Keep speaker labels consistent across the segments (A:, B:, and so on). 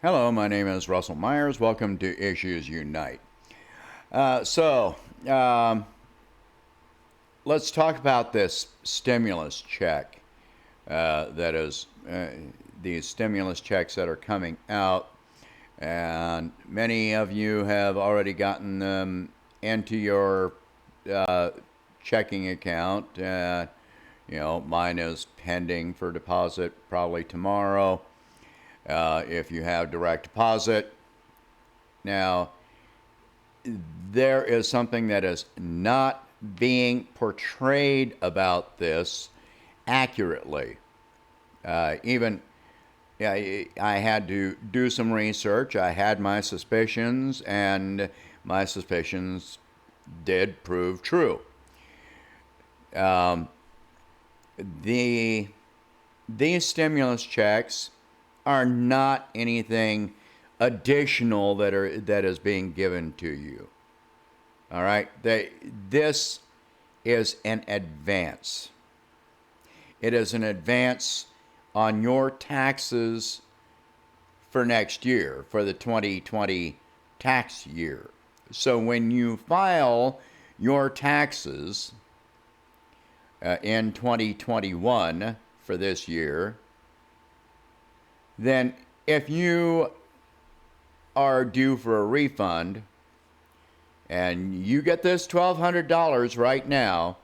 A: Hello, my name is Russell Myers. Welcome to Issues Unite. So, let's talk about this stimulus check. That is, these stimulus checks that are coming out, and many of you have already gotten them into your uh, checking account. Mine is pending for deposit probably tomorrow. If you have direct deposit. Now, there is something that is not being portrayed about this accurately. Even I had to do some research. I had my suspicions, and my suspicions did prove true. Um, the these stimulus checks are not anything additional that is being given to you. All right, this is an advance. It is an advance on your taxes for next year, for the 2020 tax year. So when you file your taxes in 2021 for this year, then if you are due for a refund and you get this $1,200 right now,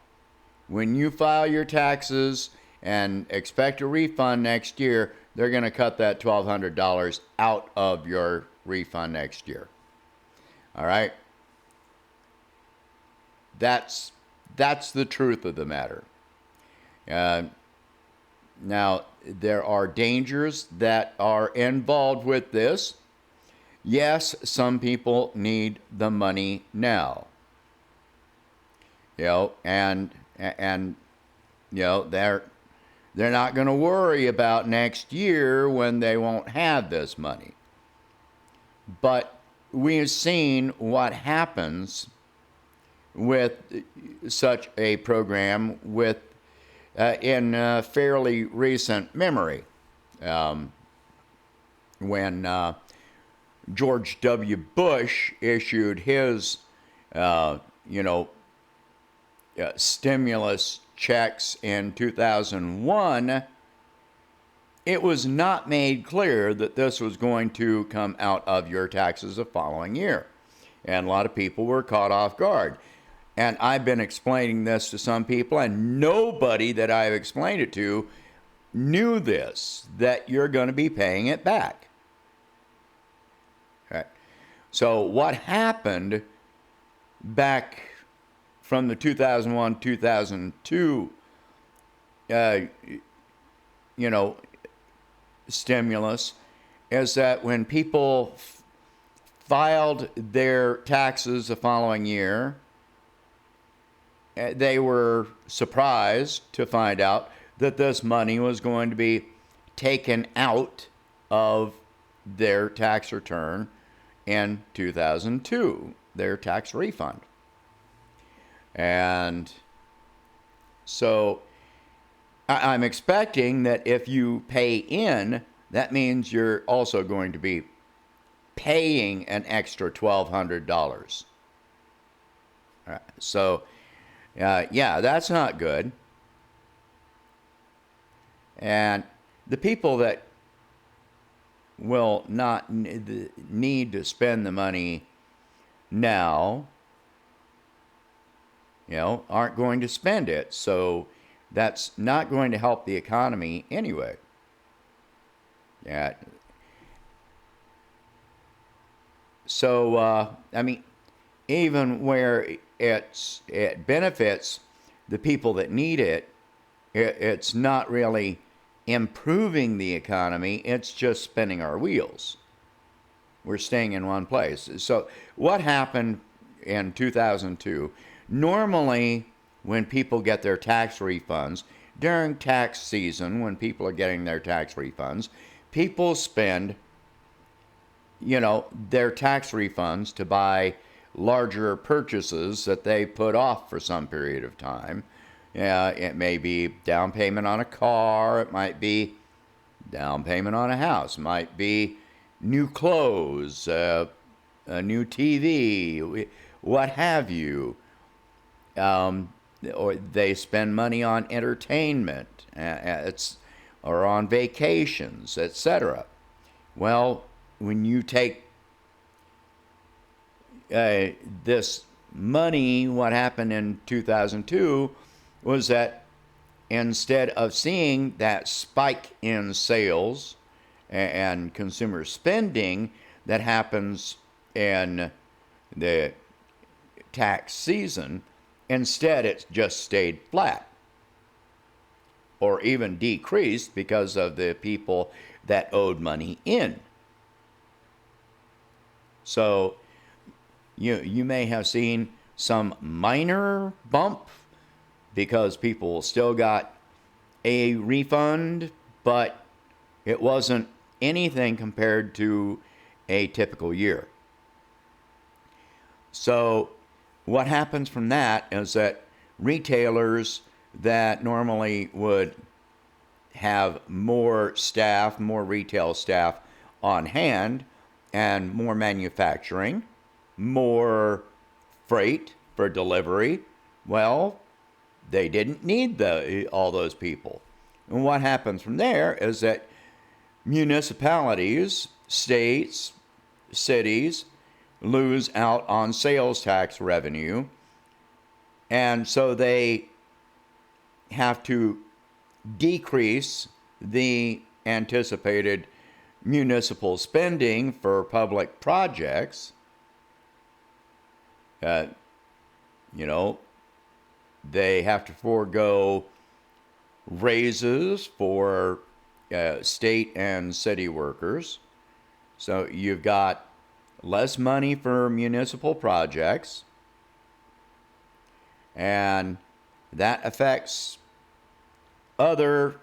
A: when you file your taxes and expect a refund next year, they're going to cut that $1,200 out of your refund next year. All right? That's the truth of the matter. Now, there are dangers that are involved with this. Yes, some people need the money now. And they're not going to worry about next year when they won't have this money. But we've seen what happens with such a program in fairly recent memory. When George W. Bush issued his, stimulus checks in 2001, it was not made clear that this was going to come out of your taxes the following year. And a lot of people were caught off guard. And I've been explaining this to some people, and nobody that I've explained it to knew this, that you're going to be paying it back. Okay. So what happened back from the 2001-2002, stimulus is that when people filed their taxes the following year, they were surprised to find out that this money was going to be taken out of their tax return in 2002, their tax refund. And so I'm expecting that if you pay in, that means you're also going to be paying an extra $1,200. All right, so that's not good. And the people that will not need to spend the money now, aren't going to spend it. So that's not going to help the economy anyway. Yeah. So, even where it benefits the people that need it, it's not really improving the economy. It's just spinning our wheels. We're staying in one place. So what happened in 2002? Normally, when people get their tax refunds, during tax season, when people are getting their tax refunds, people spend, their tax refunds to buy larger purchases that they put off for some period of time. It may be down payment on a car. It might be down payment on a house. It might be, new clothes, a new TV, what have you. Or they spend money on entertainment, or on vacations, etc. Well, when you take this money, what happened in 2002 was that instead of seeing that spike in sales and consumer spending that happens in the tax season, instead it just stayed flat or even decreased because of the people that owed money in. So you may have seen some minor bump because people still got a refund, but it wasn't anything compared to a typical year. So what happens from that is that retailers that normally would have more staff, more retail staff on hand, and more manufacturing, more freight for delivery, well, they didn't need all those people. And what happens from there is that municipalities, states, cities lose out on sales tax revenue, and so they have to decrease the anticipated municipal spending for public projects. They have to forego raises for state and city workers. So you've got less money for municipal projects, and that affects other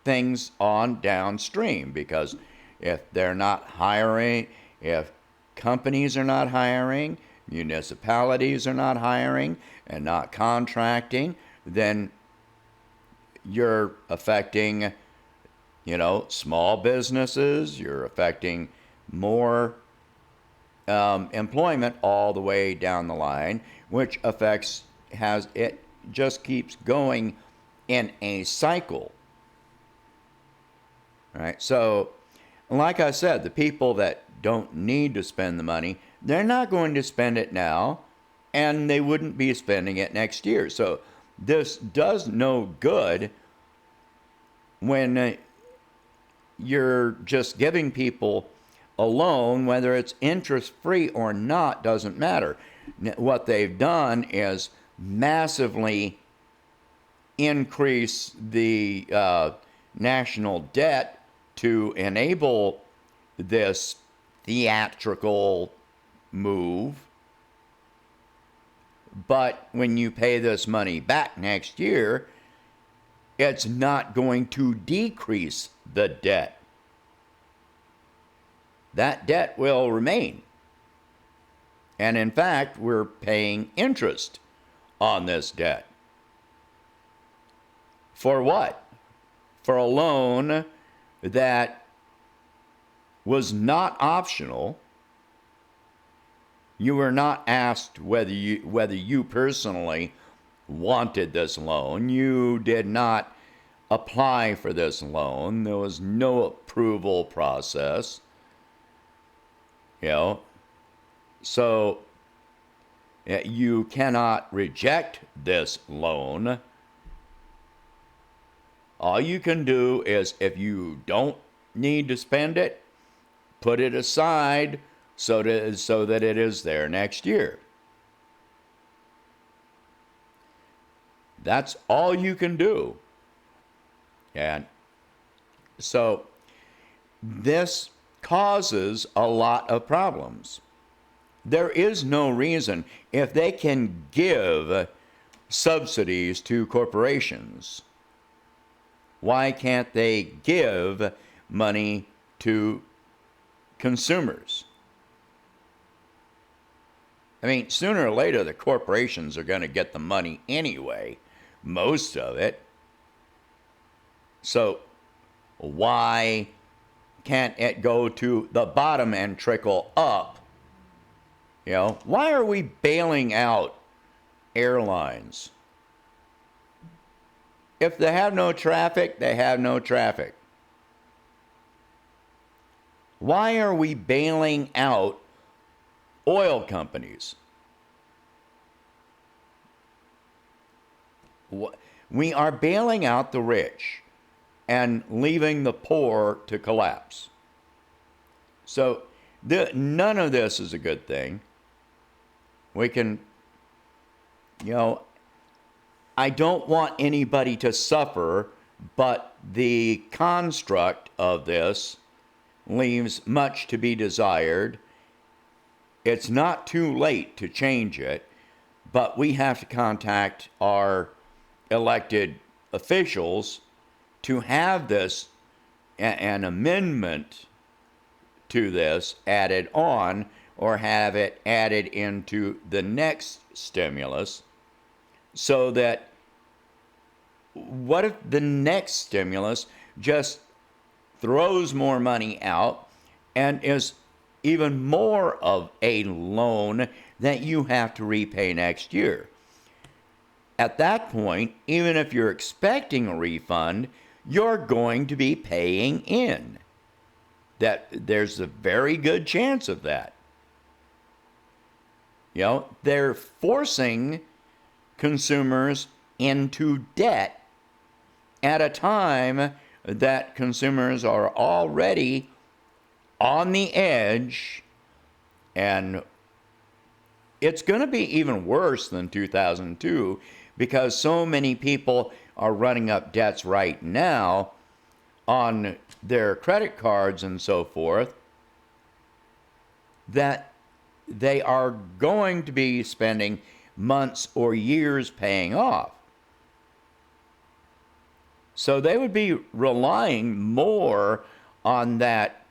A: things on downstream, because if they're not hiring, if companies are not hiring, municipalities are not hiring and not contracting, then you're affecting, small businesses, you're affecting more employment all the way down the line, which it just keeps going in a cycle. Right? So, like I said, the people that don't need to spend the money, they're not going to spend it now, and they wouldn't be spending it next year. So this does no good when you're just giving people a loan, whether it's interest-free or not, doesn't matter. What they've done is massively increase the national debt to enable this theatrical move. But when you pay this money back next year, it's not going to decrease the debt. That debt will remain. And in fact, we're paying interest on this debt. For what? For a loan that was not optional. You were not asked whether you personally wanted this loan. You did not apply for this loan. There was no approval process. So you cannot reject this loan. All you can do is, if you don't need to spend it, put it aside so that it is there next year. That's all you can do. And so this causes a lot of problems. There is no reason, if they can give subsidies to corporations, why can't they give money to consumers? I mean, sooner or later, the corporations are going to get the money anyway, most of it. So why can't it go to the bottom and trickle up? You know, why are we bailing out airlines? If they have no traffic, they have no traffic. Why are we bailing out oil companies? We are bailing out the rich and leaving the poor to collapse. So none of this is a good thing. We can, you know, I don't want anybody to suffer, but the construct of this leaves much to be desired. It's not too late to change it, but we have to contact our elected officials to have this, an amendment to this added on, or have it added into the next stimulus, so that what if the next stimulus just throws more money out and is even more of a loan that you have to repay next year? At that point, even if you're expecting a refund, you're going to be paying in. That there's a very good chance of that. You know, they're forcing consumers into debt at a time that consumers are already on the edge, and it's going to be even worse than 2002 because so many people are running up debts right now on their credit cards and so forth that they are going to be spending months or years paying off. So they would be relying more on that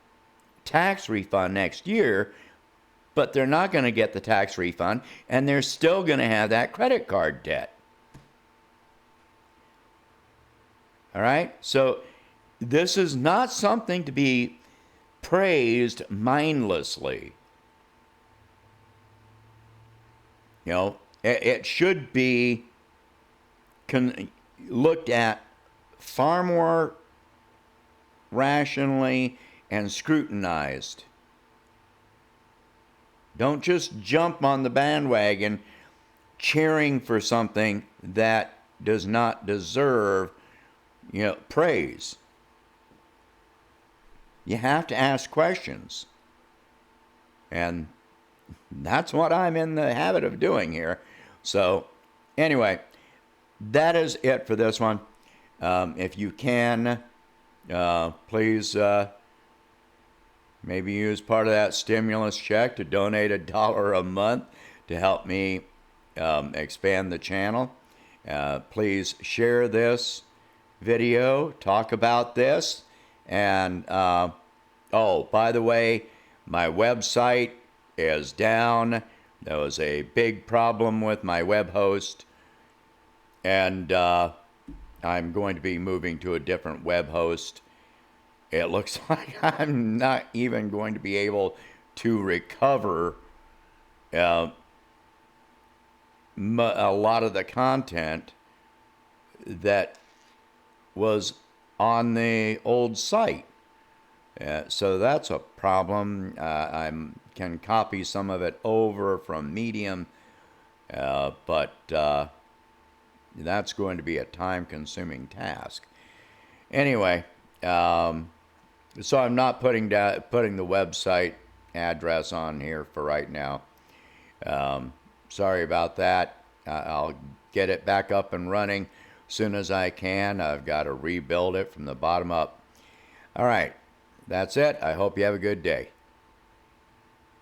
A: tax refund next year, but they're not going to get the tax refund, and they're still going to have that credit card debt. All right? So this is not something to be praised mindlessly. You know, it should be looked at far more rationally and scrutinized. Don't just jump on the bandwagon cheering for something that does not deserve, you know, praise. You have to ask questions. And that's what I'm in the habit of doing here. So, anyway, that is it for this one. If you can, please maybe use part of that stimulus check to donate $1 a month to help me expand the channel. Please share this video, talk about this, and oh, by the way, my website is down. There was a big problem with my web host, and I'm going to be moving to a different web host. It looks like I'm not even going to be able to recover a lot of the content that was on the old site. So that's a problem. I can copy some of it over from Medium, but that's going to be a time-consuming task. Anyway, so I'm not putting the website address on here for right now. Sorry about that. I'll get it back up and running as soon as I can. I've got to rebuild it from the bottom up. All right, that's it. I hope you have a good day.